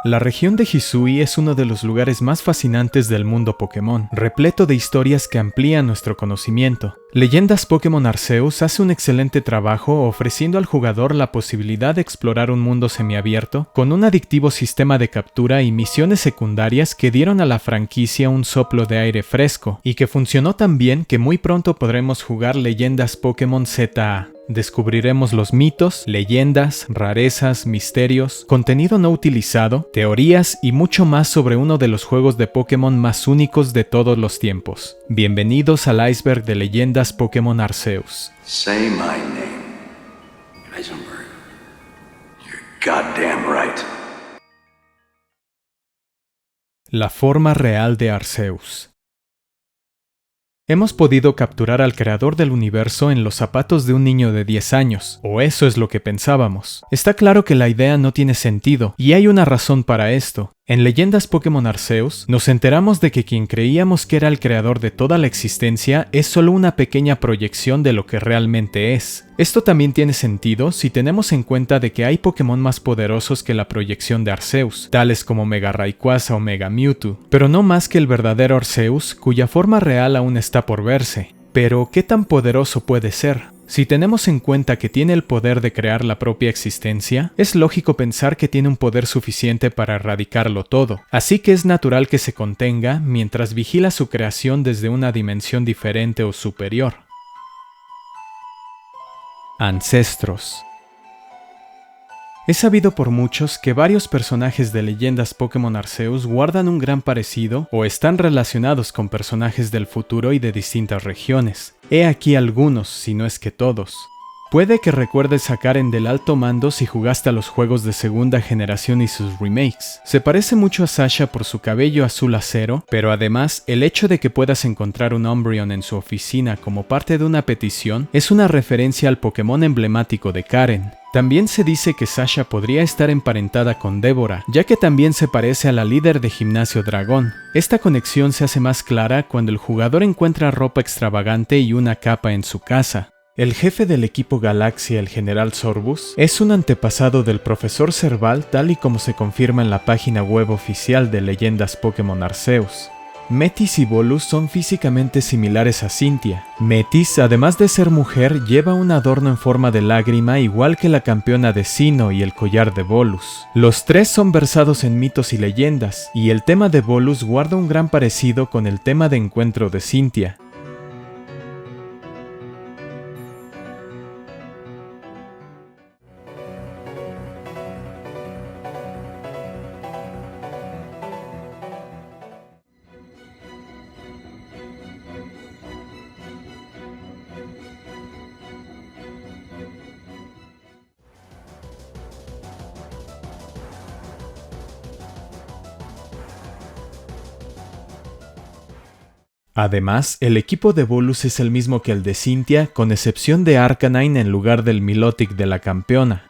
La región de Hisui es uno de los lugares más fascinantes del mundo Pokémon, repleto de historias que amplían nuestro conocimiento. Leyendas Pokémon Arceus hace un excelente trabajo ofreciendo al jugador la posibilidad de explorar un mundo semiabierto con un adictivo sistema de captura y misiones secundarias que dieron a la franquicia un soplo de aire fresco, y que funcionó tan bien que muy pronto podremos jugar Leyendas Pokémon ZA. Descubriremos los mitos, leyendas, rarezas, misterios, contenido no utilizado, teorías y mucho más sobre uno de los juegos de Pokémon más únicos de todos los tiempos. Bienvenidos al iceberg de Leyendas Pokémon Arceus. Say my name, Heisenberg. You're goddamn right. La forma real de Arceus. Hemos podido capturar al creador del universo en los zapatos de un niño de 10 años, o eso es lo que pensábamos. Está claro que la idea no tiene sentido, y hay una razón para esto. En Leyendas Pokémon Arceus, nos enteramos de que quien creíamos que era el creador de toda la existencia es solo una pequeña proyección de lo que realmente es. Esto también tiene sentido si tenemos en cuenta de que hay Pokémon más poderosos que la proyección de Arceus, tales como Mega Rayquaza o Mega Mewtwo, pero no más que el verdadero Arceus, cuya forma real aún está por verse. Pero, ¿qué tan poderoso puede ser? Si tenemos en cuenta que tiene el poder de crear la propia existencia, es lógico pensar que tiene un poder suficiente para erradicarlo todo, así que es natural que se contenga mientras vigila su creación desde una dimensión diferente o superior. Ancestros. Es sabido por muchos que varios personajes de Leyendas Pokémon Arceus guardan un gran parecido o están relacionados con personajes del futuro y de distintas regiones. He aquí algunos, si no es que todos. Puede que recuerdes a Karen del Alto Mando si jugaste a los juegos de segunda generación y sus remakes. Se parece mucho a Sasha por su cabello azul acero, pero además el hecho de que puedas encontrar un Umbreon en su oficina como parte de una petición es una referencia al Pokémon emblemático de Karen. También se dice que Sasha podría estar emparentada con Débora, ya que también se parece a la líder de Gimnasio Dragón. Esta conexión se hace más clara cuando el jugador encuentra ropa extravagante y una capa en su casa. El jefe del equipo Galaxia, el General Sorbus, es un antepasado del Profesor Serval tal y como se confirma en la página web oficial de Leyendas Pokémon Arceus. Metis y Bolus son físicamente similares a Cynthia. Metis, además de ser mujer, lleva un adorno en forma de lágrima igual que la campeona de Sinnoh y el collar de Bolus. Los tres son versados en mitos y leyendas, y el tema de Bolus guarda un gran parecido con el tema de encuentro de Cynthia. Además, el equipo de Bolus es el mismo que el de Cynthia, con excepción de Arcanine en lugar del Milotic de la campeona.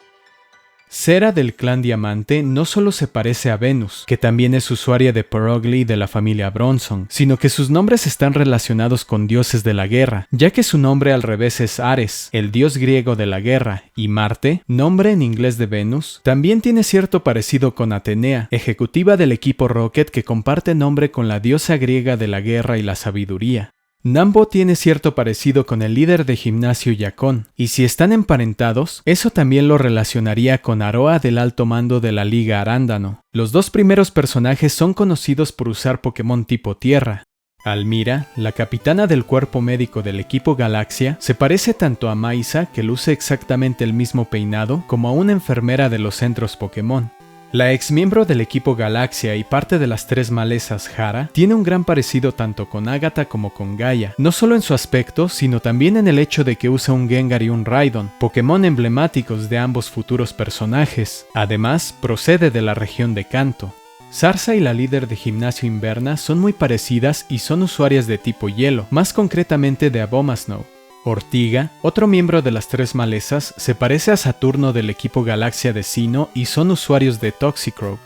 Cera del clan Diamante no solo se parece a Venus, que también es usuaria de Purugly de la familia Bronzong, sino que sus nombres están relacionados con dioses de la guerra, ya que su nombre al revés es Ares, el dios griego de la guerra, y Marte, nombre en inglés de Venus, también tiene cierto parecido con Atenea, ejecutiva del equipo Rocket que comparte nombre con la diosa griega de la guerra y la sabiduría. Nambo tiene cierto parecido con el líder de Gimnasio Yakon, y si están emparentados, eso también lo relacionaría con Aroa del Alto Mando de la Liga Arándano. Los dos primeros personajes son conocidos por usar Pokémon tipo Tierra. Almira, la capitana del cuerpo médico del equipo Galaxia, se parece tanto a Maisa, que luce exactamente el mismo peinado, como a una enfermera de los centros Pokémon. La ex miembro del equipo Galaxia y parte de las tres malezas Jara tiene un gran parecido tanto con Agatha como con Gaia, no solo en su aspecto, sino también en el hecho de que usa un Gengar y un Raidon, Pokémon emblemáticos de ambos futuros personajes. Además, procede de la región de Kanto. Zarza y la líder de Gimnasio Inverna son muy parecidas y son usuarias de tipo hielo, más concretamente de Abomasnow. Ortiga, otro miembro de las tres malezas, se parece a Saturno del equipo Galaxia de Sinnoh y son usuarios de Toxicroak.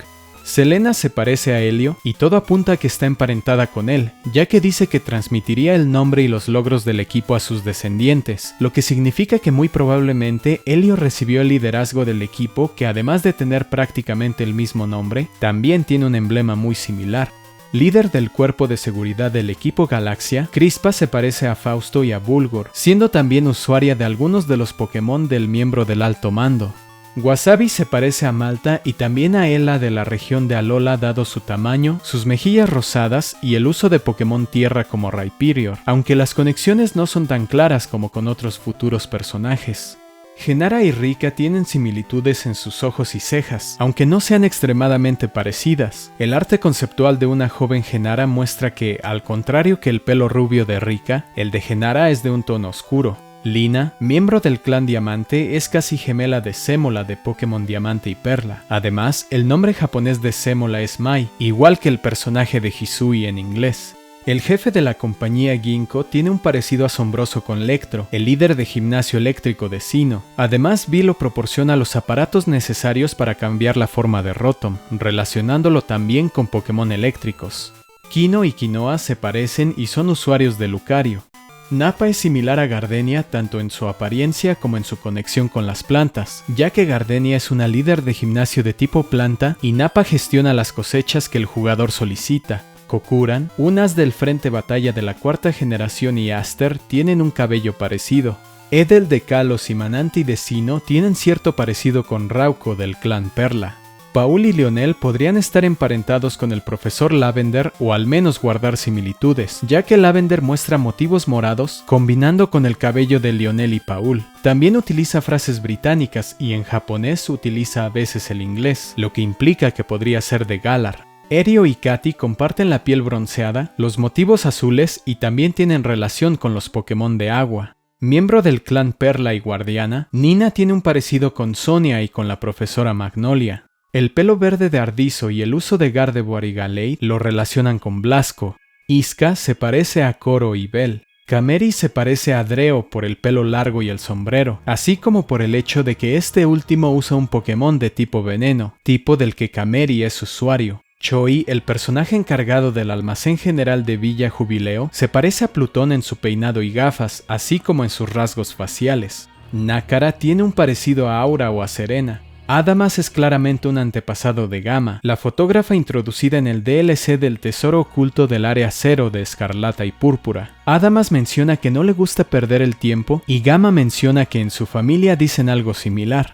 Selena se parece a Helio y todo apunta a que está emparentada con él, ya que dice que transmitiría el nombre y los logros del equipo a sus descendientes, lo que significa que muy probablemente Helio recibió el liderazgo del equipo, que además de tener prácticamente el mismo nombre, también tiene un emblema muy similar. Líder del cuerpo de seguridad del equipo Galaxia, Crispa se parece a Fausto y a Bulgor, siendo también usuaria de algunos de los Pokémon del miembro del alto mando. Wasabi se parece a Malta y también a Ela de la región de Alola, dado su tamaño, sus mejillas rosadas y el uso de Pokémon Tierra como Rhyperior, aunque las conexiones no son tan claras como con otros futuros personajes. Genara y Rika tienen similitudes en sus ojos y cejas, aunque no sean extremadamente parecidas. El arte conceptual de una joven Genara muestra que, al contrario que el pelo rubio de Rika, el de Genara es de un tono oscuro. Lina, miembro del clan Diamante, es casi gemela de Sémola de Pokémon Diamante y Perla. Además, el nombre japonés de Sémola es Mai, igual que el personaje de Hisui en inglés. El jefe de la compañía Ginkgo tiene un parecido asombroso con Lectro, el líder de gimnasio eléctrico de Sinnoh. Además, Vilo proporciona los aparatos necesarios para cambiar la forma de Rotom, relacionándolo también con Pokémon eléctricos. Kino y Quinoa se parecen y son usuarios de Lucario. Nappa es similar a Gardenia tanto en su apariencia como en su conexión con las plantas, ya que Gardenia es una líder de gimnasio de tipo planta y Nappa gestiona las cosechas que el jugador solicita. Kokuran, un as del frente batalla de la cuarta generación, y Aster tienen un cabello parecido. Edel de Kalos y Mananti de Sinnoh tienen cierto parecido con Rauco del clan Perla. Paul y Lionel podrían estar emparentados con el profesor Lavender o al menos guardar similitudes, ya que Lavender muestra motivos morados combinando con el cabello de Lionel y Paul. También utiliza frases británicas y en japonés utiliza a veces el inglés, lo que implica que podría ser de Galar. Erio y Katy comparten la piel bronceada, los motivos azules y también tienen relación con los Pokémon de agua. Miembro del clan Perla y Guardiana, Nina tiene un parecido con Sonia y con la profesora Magnolia. El pelo verde de Ardizo y el uso de Gardevoir y Galei lo relacionan con Blasco. Iska se parece a Koro y Bell. Kameri se parece a Dreo por el pelo largo y el sombrero, así como por el hecho de que este último usa un Pokémon de tipo veneno, tipo del que Kameri es usuario. Choi, el personaje encargado del almacén general de Villa Jubileo, se parece a Plutón en su peinado y gafas, así como en sus rasgos faciales. Nácara tiene un parecido a Aura o a Serena. Adamas es claramente un antepasado de Gama, la fotógrafa introducida en el DLC del Tesoro Oculto del Área 0 de Escarlata y Púrpura. Adamas menciona que no le gusta perder el tiempo y Gama menciona que en su familia dicen algo similar.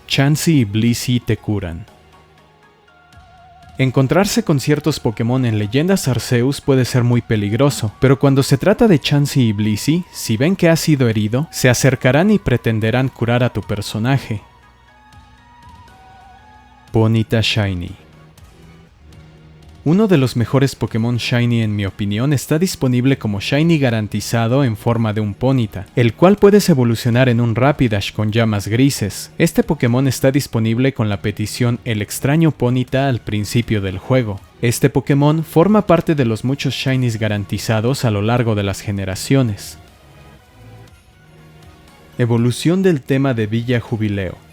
Chansey y Blissey te curan. Encontrarse con ciertos Pokémon en Leyendas Arceus puede ser muy peligroso, pero cuando se trata de Chansey y Blissey, si ven que has sido herido, se acercarán y pretenderán curar a tu personaje. Ponyta Shiny. Uno de los mejores Pokémon Shiny en mi opinión está disponible como Shiny garantizado en forma de un Ponyta, el cual puedes evolucionar en un Rapidash con llamas grises. Este Pokémon está disponible con la petición El extraño Ponyta al principio del juego. Este Pokémon forma parte de los muchos Shinies garantizados a lo largo de las generaciones. Evolución del tema de Villa Jubileo.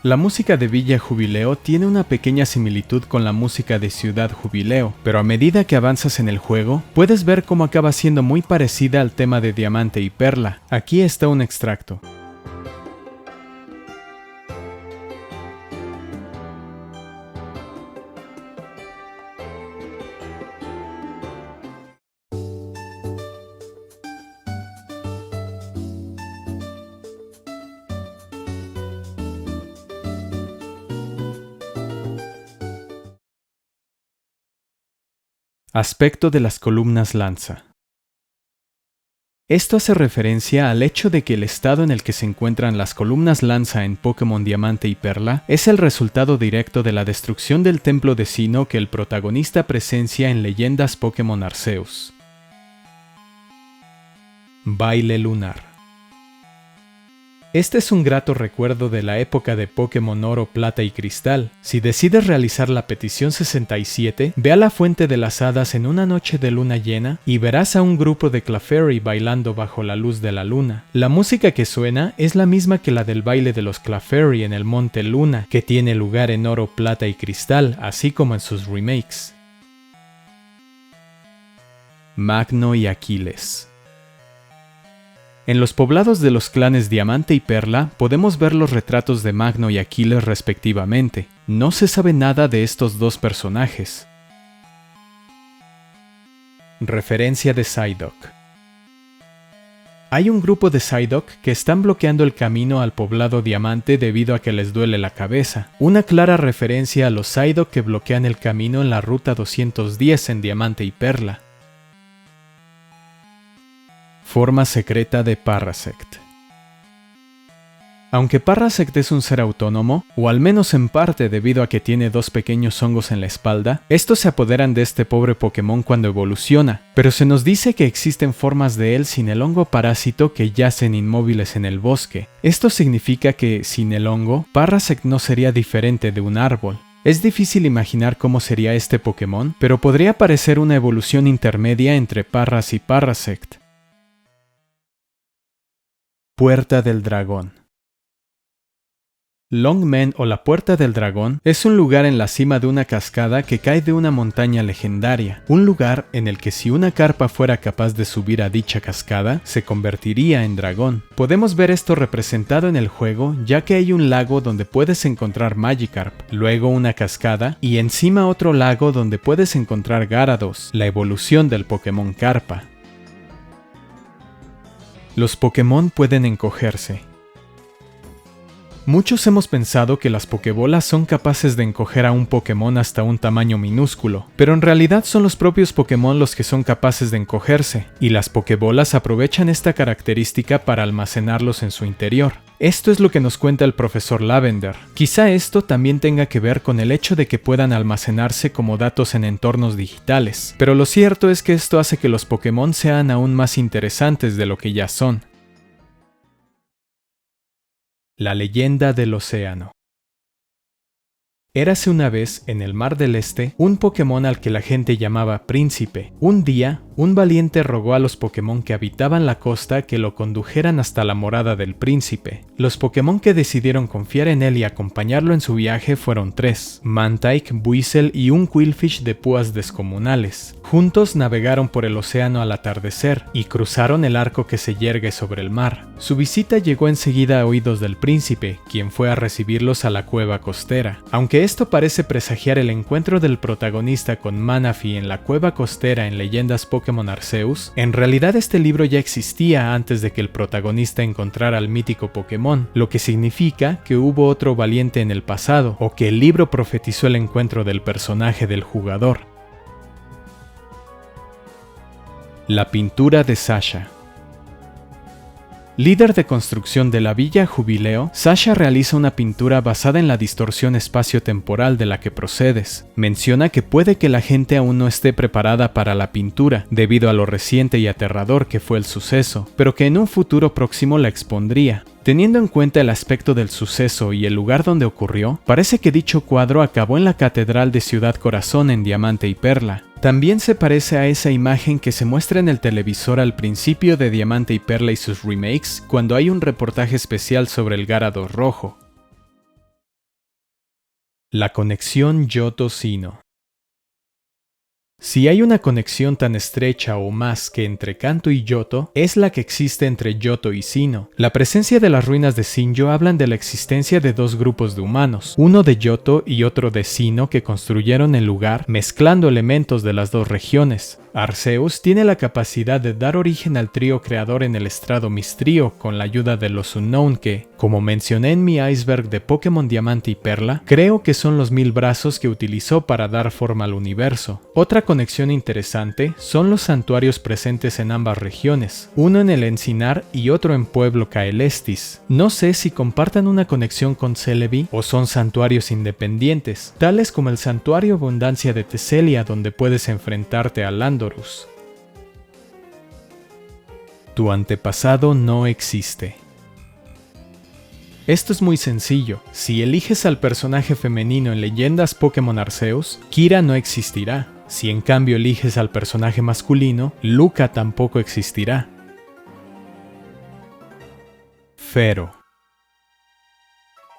La música de Villa Jubileo tiene una pequeña similitud con la música de Ciudad Jubileo, pero a medida que avanzas en el juego, puedes ver cómo acaba siendo muy parecida al tema de Diamante y Perla. Aquí está un extracto. Aspecto de las columnas lanza. Esto hace referencia al hecho de que el estado en el que se encuentran las columnas lanza en Pokémon Diamante y Perla es el resultado directo de la destrucción del templo de Sinnoh que el protagonista presencia en Leyendas Pokémon Arceus. Baile lunar. Este es un grato recuerdo de la época de Pokémon Oro, Plata y Cristal. Si decides realizar la petición 67, ve a la Fuente de las Hadas en una noche de luna llena y verás a un grupo de Clefairy bailando bajo la luz de la luna. La música que suena es la misma que la del baile de los Clefairy en el Monte Luna, que tiene lugar en Oro, Plata y Cristal, así como en sus remakes. Magno y Aquiles. En los poblados de los clanes Diamante y Perla podemos ver los retratos de Magno y Aquiles respectivamente. No se sabe nada de estos dos personajes. Referencia de Psyduck. Hay un grupo de Psyduck que están bloqueando el camino al poblado Diamante debido a que les duele la cabeza. Una clara referencia a los Psyduck que bloquean el camino en la ruta 210 en Diamante y Perla. Forma secreta de Parasect. Aunque Parasect es un ser autónomo, o al menos en parte debido a que tiene dos pequeños hongos en la espalda, estos se apoderan de este pobre Pokémon cuando evoluciona, pero se nos dice que existen formas de él sin el hongo parásito que yacen inmóviles en el bosque. Esto significa que, sin el hongo, Parasect no sería diferente de un árbol. Es difícil imaginar cómo sería este Pokémon, pero podría parecer una evolución intermedia entre Parras y Parasect. Puerta del Dragón. Longmen o la Puerta del Dragón es un lugar en la cima de una cascada que cae de una montaña legendaria, un lugar en el que si una carpa fuera capaz de subir a dicha cascada, se convertiría en dragón. Podemos ver esto representado en el juego, ya que hay un lago donde puedes encontrar Magikarp, luego una cascada y encima otro lago donde puedes encontrar Gyarados, la evolución del Pokémon Carpa. Los Pokémon pueden encogerse. Muchos hemos pensado que las Pokébolas son capaces de encoger a un Pokémon hasta un tamaño minúsculo, pero en realidad son los propios Pokémon los que son capaces de encogerse, y las Pokébolas aprovechan esta característica para almacenarlos en su interior. Esto es lo que nos cuenta el profesor Lavender. Quizá esto también tenga que ver con el hecho de que puedan almacenarse como datos en entornos digitales, pero lo cierto es que esto hace que los Pokémon sean aún más interesantes de lo que ya son. La leyenda del océano. Érase una vez, en el Mar del Este, un Pokémon al que la gente llamaba Príncipe. Un día, un valiente rogó a los Pokémon que habitaban la costa que lo condujeran hasta la morada del príncipe. Los Pokémon que decidieron confiar en él y acompañarlo en su viaje fueron 3, Mantike, Buizel y un Qwilfish de púas descomunales. Juntos navegaron por el océano al atardecer y cruzaron el arco que se yergue sobre el mar. Su visita llegó enseguida a oídos del príncipe, quien fue a recibirlos a la cueva costera. Aunque esto parece presagiar el encuentro del protagonista con Manaphy en la cueva costera en Leyendas Pokémon Arceus, en realidad este libro ya existía antes de que el protagonista encontrara al mítico Pokémon, lo que significa que hubo otro valiente en el pasado, o que el libro profetizó el encuentro del personaje del jugador. La pintura de Sasha. Líder de construcción de la Villa Jubileo, Sasha realiza una pintura basada en la distorsión espacio-temporal de la que procedes. Menciona que puede que la gente aún no esté preparada para la pintura, debido a lo reciente y aterrador que fue el suceso, pero que en un futuro próximo la expondría. Teniendo en cuenta el aspecto del suceso y el lugar donde ocurrió, parece que dicho cuadro acabó en la Catedral de Ciudad Corazón en Diamante y Perla. También se parece a esa imagen que se muestra en el televisor al principio de Diamante y Perla y sus remakes, cuando hay un reportaje especial sobre el Gyarados rojo. La conexión Johto-Sinnoh. Si hay una conexión tan estrecha o más que entre Kanto y Johto, es la que existe entre Johto y Sinnoh. La presencia de las ruinas de Sinjoh hablan de la existencia de dos grupos de humanos, uno de Johto y otro de Sinnoh, que construyeron el lugar mezclando elementos de las dos regiones. Arceus tiene la capacidad de dar origen al trío creador en el estrado Mistrío con la ayuda de los Unknown que, como mencioné en mi iceberg de Pokémon Diamante y Perla, creo que son los 1000 brazos que utilizó para dar forma al universo. Otra conexión interesante son los santuarios presentes en ambas regiones, uno en el Encinar y otro en Pueblo Caelestis. No sé si compartan una conexión con Celebi o son santuarios independientes, tales como el Santuario Abundancia de Teselia, donde puedes enfrentarte a Landorus. Tu antepasado no existe. Esto es muy sencillo. Si eliges al personaje femenino en Leyendas Pokémon Arceus, Kira no existirá. Si en cambio eliges al personaje masculino, Luca tampoco existirá. Fero.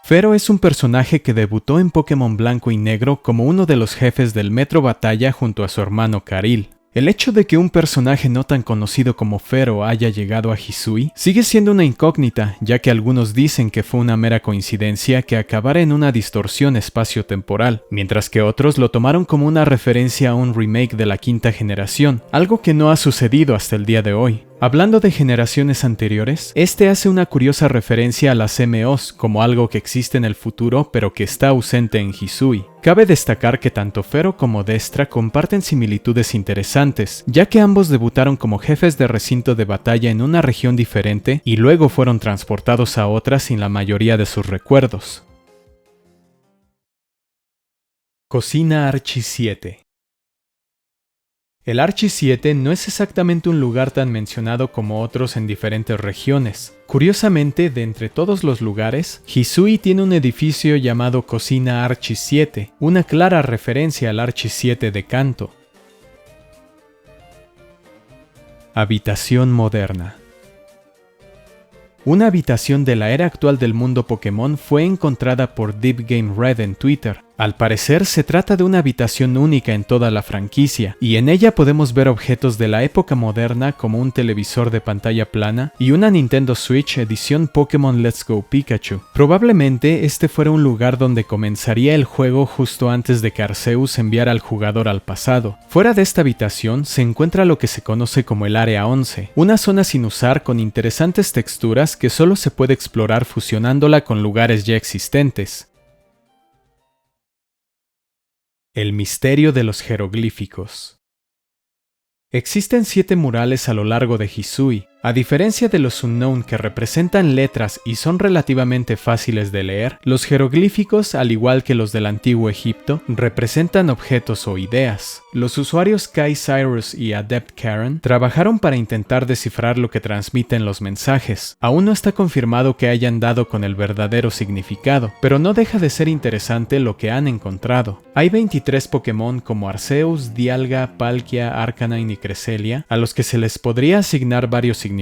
Fero es un personaje que debutó en Pokémon Blanco y Negro como uno de los jefes del Metro Batalla junto a su hermano Karil. El hecho de que un personaje no tan conocido como Fero haya llegado a Hisui sigue siendo una incógnita, ya que algunos dicen que fue una mera coincidencia que acabara en una distorsión espacio-temporal, mientras que otros lo tomaron como una referencia a un remake de la quinta generación, algo que no ha sucedido hasta el día de hoy. Hablando de generaciones anteriores, este hace una curiosa referencia a las MOs como algo que existe en el futuro pero que está ausente en Hisui. Cabe destacar que tanto Fero como Destra comparten similitudes interesantes, ya que ambos debutaron como jefes de recinto de batalla en una región diferente y luego fueron transportados a otra sin la mayoría de sus recuerdos. Cocina Archie 7. El Archie 7 no es exactamente un lugar tan mencionado como otros en diferentes regiones. Curiosamente, de entre todos los lugares, Hisui tiene un edificio llamado Cocina Archie 7, una clara referencia al Archie 7 de Kanto. Habitación moderna. Una habitación de la era actual del mundo Pokémon fue encontrada por Deep Game Red en Twitter. Al parecer se trata de una habitación única en toda la franquicia, y en ella podemos ver objetos de la época moderna como un televisor de pantalla plana y una Nintendo Switch edición Pokémon Let's Go Pikachu. Probablemente este fuera un lugar donde comenzaría el juego justo antes de que Arceus enviara al jugador al pasado. Fuera de esta habitación se encuentra lo que se conoce como el Área 11, una zona sin usar con interesantes texturas que solo se puede explorar fusionándola con lugares ya existentes. El misterio de los jeroglíficos. Existen 7 murales a lo largo de Hisui. A diferencia de los Unknown que representan letras y son relativamente fáciles de leer, los jeroglíficos, al igual que los del antiguo Egipto, representan objetos o ideas. Los usuarios Kai Cyrus y Adept Karen trabajaron para intentar descifrar lo que transmiten los mensajes. Aún no está confirmado que hayan dado con el verdadero significado, pero no deja de ser interesante lo que han encontrado. Hay 23 Pokémon como Arceus, Dialga, Palkia, Arcanine y Cresselia, a los que se les podría asignar varios significados.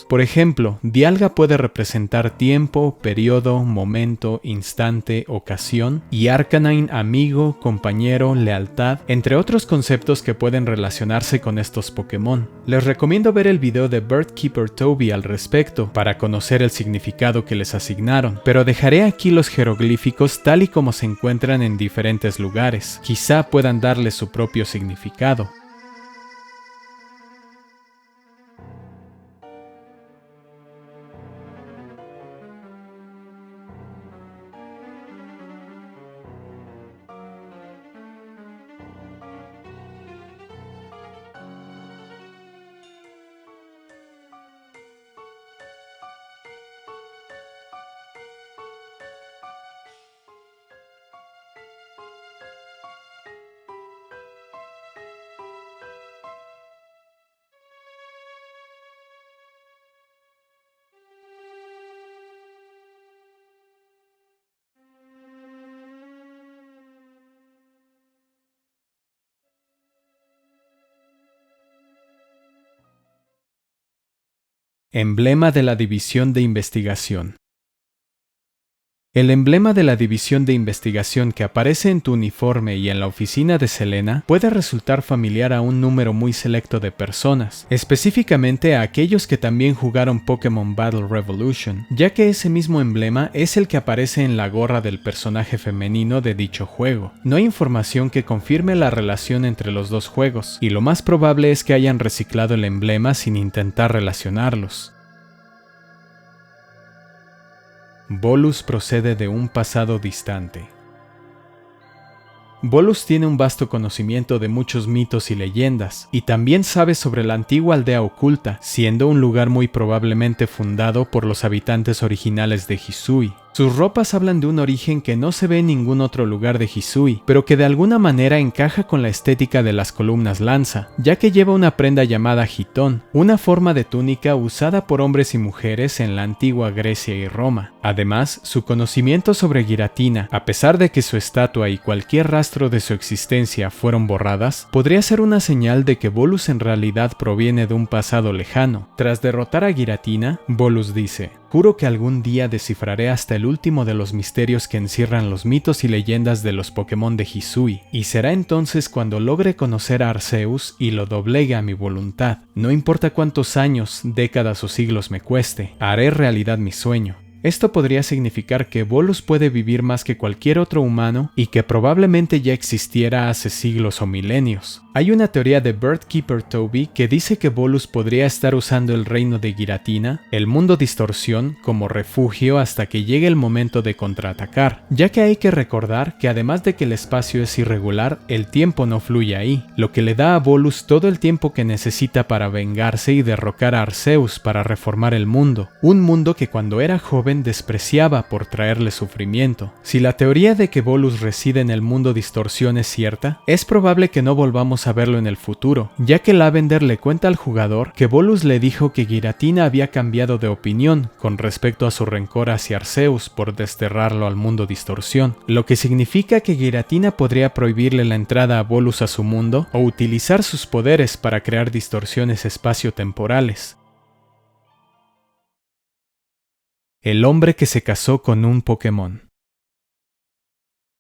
Por ejemplo, Dialga puede representar tiempo, periodo, momento, instante, ocasión, y Arcanine amigo, compañero, lealtad, entre otros conceptos que pueden relacionarse con estos Pokémon. Les recomiendo ver el video de Birdkeeper Toby al respecto para conocer el significado que les asignaron, pero dejaré aquí los jeroglíficos tal y como se encuentran en diferentes lugares. Quizá puedan darle su propio significado. Emblema de la División de Investigación. El emblema de la División de Investigación que aparece en tu uniforme y en la oficina de Selena puede resultar familiar a un número muy selecto de personas, específicamente a aquellos que también jugaron Pokémon Battle Revolution, ya que ese mismo emblema es el que aparece en la gorra del personaje femenino de dicho juego. No hay información que confirme la relación entre los dos juegos, y lo más probable es que hayan reciclado el emblema sin intentar relacionarlos. Bolus procede de un pasado distante. Bolus tiene un vasto conocimiento de muchos mitos y leyendas, y también sabe sobre la antigua aldea oculta, siendo un lugar muy probablemente fundado por los habitantes originales de Hisui. Sus ropas hablan de un origen que no se ve en ningún otro lugar de Hisui, pero que de alguna manera encaja con la estética de las columnas lanza, ya que lleva una prenda llamada hitón, una forma de túnica usada por hombres y mujeres en la antigua Grecia y Roma. Además, su conocimiento sobre Giratina, a pesar de que su estatua y cualquier rastro de su existencia fueron borradas, podría ser una señal de que Volus en realidad proviene de un pasado lejano. Tras derrotar a Giratina, Volus dice: "Juro que algún día descifraré hasta el último de los misterios que encierran los mitos y leyendas de los Pokémon de Hisui, y será entonces cuando logre conocer a Arceus y lo doblegue a mi voluntad. No importa cuántos años, décadas o siglos me cueste, haré realidad mi sueño". Esto podría significar que Volus puede vivir más que cualquier otro humano y que probablemente ya existiera hace siglos o milenios. Hay una teoría de Birdkeeper Toby que dice que Volus podría estar usando el reino de Giratina, el mundo distorsión, como refugio hasta que llegue el momento de contraatacar, ya que hay que recordar que además de que el espacio es irregular, el tiempo no fluye ahí, lo que le da a Volus todo el tiempo que necesita para vengarse y derrocar a Arceus para reformar el mundo, un mundo que cuando era joven despreciaba por traerle sufrimiento. Si la teoría de que Volus reside en el mundo distorsión es cierta, es probable que no volvamos a verlo en el futuro, ya que Lavender le cuenta al jugador que Volus le dijo que Giratina había cambiado de opinión con respecto a su rencor hacia Arceus por desterrarlo al mundo distorsión, lo que significa que Giratina podría prohibirle la entrada a Volus a su mundo o utilizar sus poderes para crear distorsiones espaciotemporales. El hombre que se casó con un Pokémon.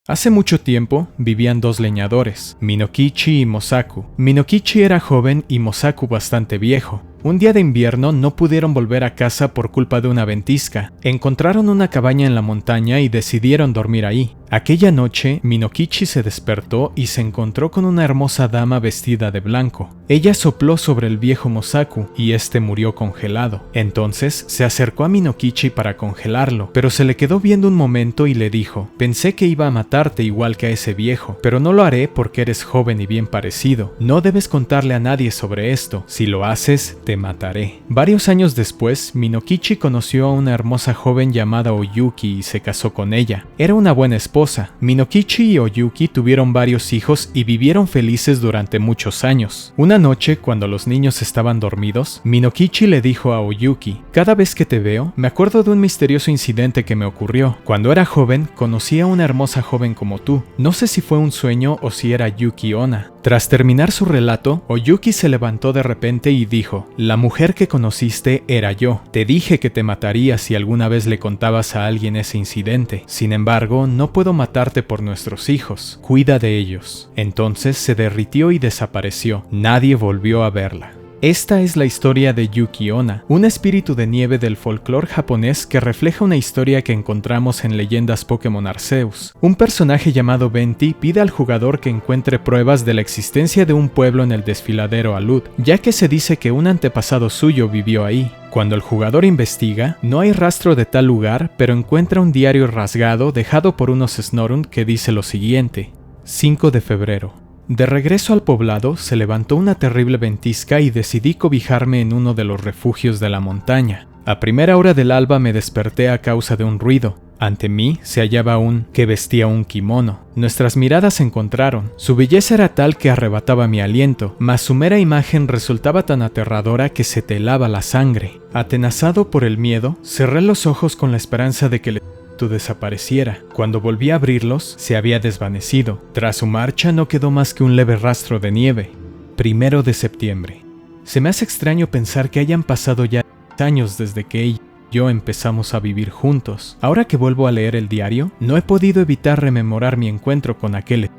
Hace mucho tiempo vivían dos leñadores, Minokichi y Mosaku. Minokichi era joven y Mosaku bastante viejo. Un día de invierno no pudieron volver a casa por culpa de una ventisca. Encontraron una cabaña en la montaña y decidieron dormir ahí. Aquella noche, Minokichi se despertó y se encontró con una hermosa dama vestida de blanco. Ella sopló sobre el viejo Mosaku y este murió congelado. Entonces se acercó a Minokichi para congelarlo, pero se le quedó viendo un momento y le dijo: "Pensé que iba a matarte igual que a ese viejo, pero no lo haré porque eres joven y bien parecido. No debes contarle a nadie sobre esto. Si lo haces, te mataré". Varios años después, Minokichi conoció a una hermosa joven llamada Oyuki y se casó con ella. Era una buena esposa. Minokichi y Oyuki tuvieron varios hijos y vivieron felices durante muchos años. Una noche, cuando los niños estaban dormidos, Minokichi le dijo a Oyuki: "Cada vez que te veo, me acuerdo de un misterioso incidente que me ocurrió. Cuando era joven, conocí a una hermosa joven como tú. No sé si fue un sueño o si era Yuki Onna". Tras terminar su relato, Oyuki se levantó de repente y dijo: "La mujer que conociste era yo. Te dije que te mataría si alguna vez le contabas a alguien ese incidente. Sin embargo, no puedo matarte por nuestros hijos. Cuida de ellos". Entonces se derritió y desapareció. Nadie volvió a verla. Esta es la historia de Yuki Onna, un espíritu de nieve del folclore japonés que refleja una historia que encontramos en Leyendas Pokémon Arceus. Un personaje llamado Venti pide al jugador que encuentre pruebas de la existencia de un pueblo en el desfiladero Alud, ya que se dice que un antepasado suyo vivió ahí. Cuando el jugador investiga, no hay rastro de tal lugar, pero encuentra un diario rasgado dejado por unos Snorunt que dice lo siguiente: 5 de febrero. De regreso al poblado, se levantó una terrible ventisca y decidí cobijarme en uno de los refugios de la montaña. A primera hora del alba me desperté a causa de un ruido. Ante mí se hallaba un que vestía un kimono. Nuestras miradas se encontraron. Su belleza era tal que arrebataba mi aliento, mas su mera imagen resultaba tan aterradora que se te helaba la sangre. Atenazado por el miedo, cerré los ojos con la esperanza de que el desapareciera. Cuando volví a abrirlos, se había desvanecido. Tras su marcha no quedó más que un leve rastro de nieve. 1 de septiembre. Se me hace extraño pensar que hayan pasado ya años desde que ella y yo empezamos a vivir juntos. Ahora que vuelvo a leer el diario, no he podido evitar rememorar mi encuentro con aquel.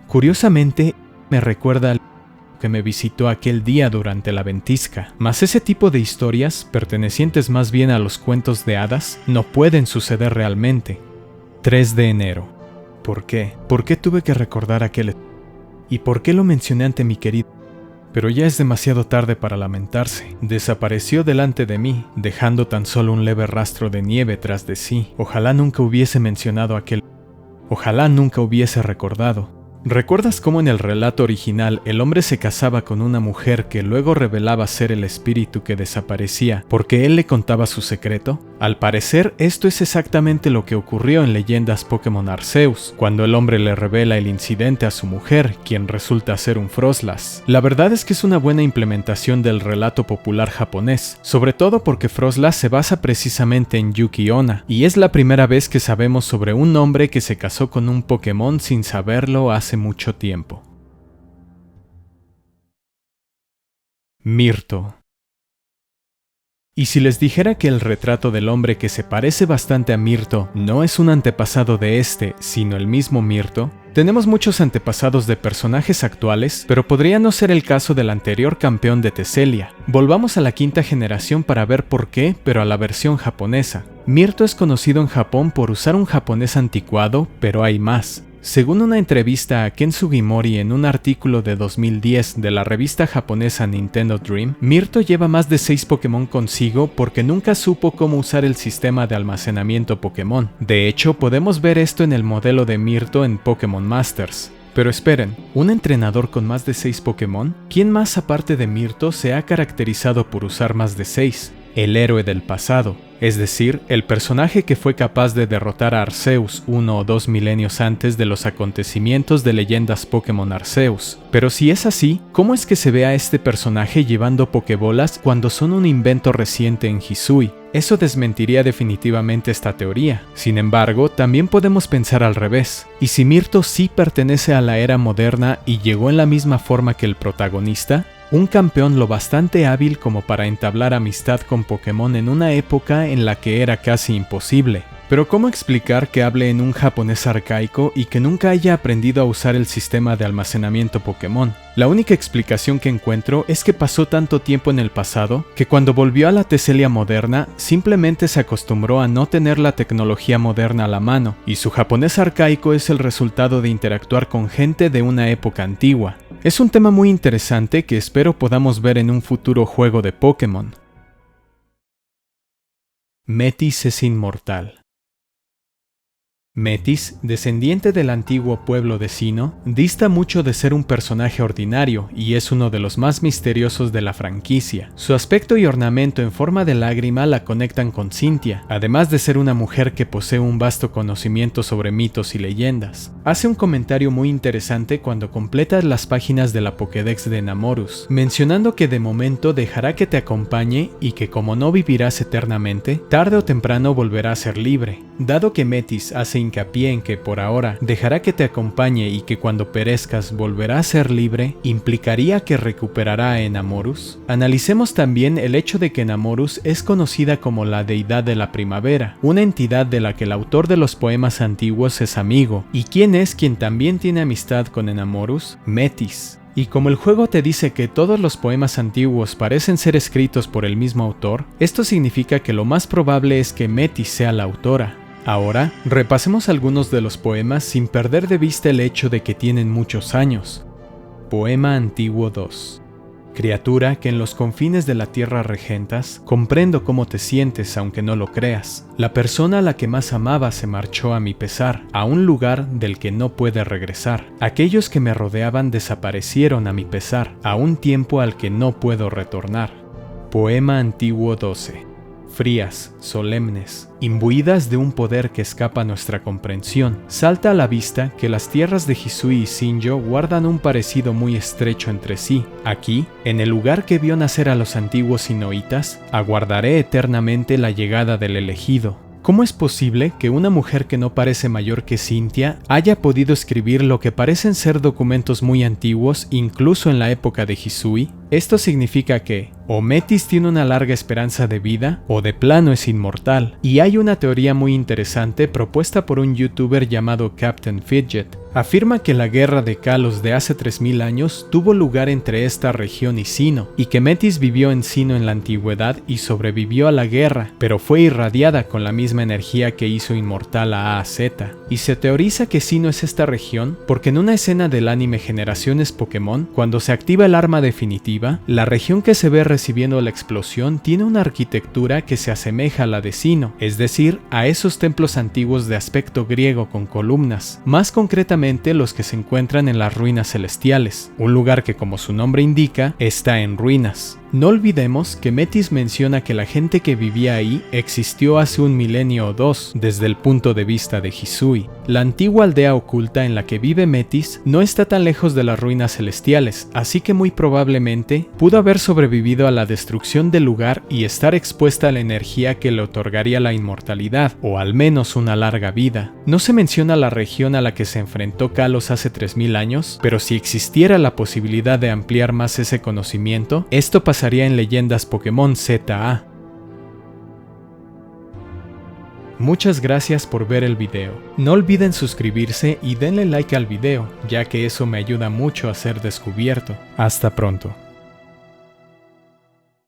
Curiosamente, me recuerda al que me visitó aquel día durante la ventisca, mas ese tipo de historias, pertenecientes más bien a los cuentos de hadas, no pueden suceder realmente. 3 de enero. ¿Por qué? ¿Por qué tuve que recordar aquel? ¿Y por qué lo mencioné ante mi querido? Pero ya es demasiado tarde para lamentarse. Desapareció delante de mí, dejando tan solo un leve rastro de nieve tras de sí. Ojalá nunca hubiese mencionado aquel. Ojalá nunca hubiese recordado. ¿Recuerdas cómo en el relato original el hombre se casaba con una mujer que luego revelaba ser el espíritu que desaparecía porque él le contaba su secreto? Al parecer, esto es exactamente lo que ocurrió en Leyendas Pokémon Arceus, cuando el hombre le revela el incidente a su mujer, quien resulta ser un Froslass. La verdad es que es una buena implementación del relato popular japonés, sobre todo porque Froslass se basa precisamente en Yuki Onna, y es la primera vez que sabemos sobre un hombre que se casó con un Pokémon sin saberlo hace mucho tiempo. Mirto. Y si les dijera que el retrato del hombre que se parece bastante a Mirto no es un antepasado de este, sino el mismo Mirto, tenemos muchos antepasados de personajes actuales, pero podría no ser el caso del anterior campeón de Teselia. Volvamos a la quinta generación para ver por qué, pero a la versión japonesa. Mirto es conocido en Japón por usar un japonés anticuado, pero hay más. Según una entrevista a Ken Sugimori en un artículo de 2010 de la revista japonesa Nintendo Dream, Mirto lleva más de 6 Pokémon consigo porque nunca supo cómo usar el sistema de almacenamiento Pokémon. De hecho, podemos ver esto en el modelo de Mirto en Pokémon Masters. Pero esperen, ¿un entrenador con más de 6 Pokémon? ¿Quién más aparte de Mirto se ha caracterizado por usar más de 6? El héroe del pasado, es decir, el personaje que fue capaz de derrotar a Arceus 1 o 2 milenios antes de los acontecimientos de Leyendas Pokémon Arceus. Pero si es así, ¿cómo es que se ve a este personaje llevando Pokébolas cuando son un invento reciente en Hisui? Eso desmentiría definitivamente esta teoría. Sin embargo, también podemos pensar al revés. ¿Y si Mirto sí pertenece a la era moderna y llegó en la misma forma que el protagonista? Un campeón lo bastante hábil como para entablar amistad con Pokémon en una época en la que era casi imposible. Pero ¿cómo explicar que hable en un japonés arcaico y que nunca haya aprendido a usar el sistema de almacenamiento Pokémon? La única explicación que encuentro es que pasó tanto tiempo en el pasado que cuando volvió a la Teselia moderna simplemente se acostumbró a no tener la tecnología moderna a la mano, y su japonés arcaico es el resultado de interactuar con gente de una época antigua. Es un tema muy interesante que espero podamos ver en un futuro juego de Pokémon. Metis es inmortal. Metis, descendiente del antiguo pueblo de Sinnoh, dista mucho de ser un personaje ordinario y es uno de los más misteriosos de la franquicia. Su aspecto y ornamento en forma de lágrima la conectan con Cynthia, además de ser una mujer que posee un vasto conocimiento sobre mitos y leyendas. Hace un comentario muy interesante cuando completas las páginas de la Pokédex de Enamorus, mencionando que de momento dejará que te acompañe y que como no vivirás eternamente, tarde o temprano volverá a ser libre. Dado que Metis hace hincapié en que por ahora dejará que te acompañe y que cuando perezcas volverá a ser libre, ¿implicaría que recuperará a Enamorus? Analicemos también el hecho de que Enamorus es conocida como la deidad de la primavera, una entidad de la que el autor de los poemas antiguos es amigo. ¿Y quién es quien también tiene amistad con Enamorus? Metis. Y como el juego te dice que todos los poemas antiguos parecen ser escritos por el mismo autor, esto significa que lo más probable es que Metis sea la autora. Ahora, repasemos algunos de los poemas sin perder de vista el hecho de que tienen muchos años. Poema Antiguo 2. Criatura que en los confines de la tierra regentas, comprendo cómo te sientes aunque no lo creas. La persona a la que más amaba se marchó a mi pesar, a un lugar del que no puede regresar. Aquellos que me rodeaban desaparecieron a mi pesar, a un tiempo al que no puedo retornar. Poema Antiguo 12. Frías, solemnes, imbuidas de un poder que escapa a nuestra comprensión, salta a la vista que las tierras de Hisui y Sinjo guardan un parecido muy estrecho entre sí. Aquí, en el lugar que vio nacer a los antiguos Sinnohitas, aguardaré eternamente la llegada del elegido. ¿Cómo es posible que una mujer que no parece mayor que Cynthia haya podido escribir lo que parecen ser documentos muy antiguos incluso en la época de Hisui? Esto significa que o Metis tiene una larga esperanza de vida o de plano es inmortal. Y hay una teoría muy interesante propuesta por un youtuber llamado Captain Fidget. Afirma que la guerra de Kalos de hace 3000 años tuvo lugar entre esta región y Sinnoh, y que Metis vivió en Sinnoh en la antigüedad y sobrevivió a la guerra, pero fue irradiada con la misma energía que hizo inmortal a AZ. Y se teoriza que Sinnoh es esta región porque en una escena del anime Generaciones Pokémon, cuando se activa el arma definitiva, la región que se ve recibiendo la explosión tiene una arquitectura que se asemeja a la de Sinnoh, es decir, a esos templos antiguos de aspecto griego con columnas, más concretamente los que se encuentran en las ruinas celestiales, un lugar que como su nombre indica, está en ruinas. No olvidemos que Metis menciona que la gente que vivía ahí existió hace 1 milenio o 2, desde el punto de vista de Hisui. La antigua aldea oculta en la que vive Metis no está tan lejos de las ruinas celestiales, así que muy probablemente pudo haber sobrevivido a la destrucción del lugar y estar expuesta a la energía que le otorgaría la inmortalidad, o al menos una larga vida. No se menciona la región a la que se enfrentó Kalos hace 3000 años, pero si existiera la posibilidad de ampliar más ese conocimiento, esto pasaría en Leyendas Pokémon ZA. Muchas gracias por ver el video. No olviden suscribirse y denle like al video, ya que eso me ayuda mucho a ser descubierto. Hasta pronto.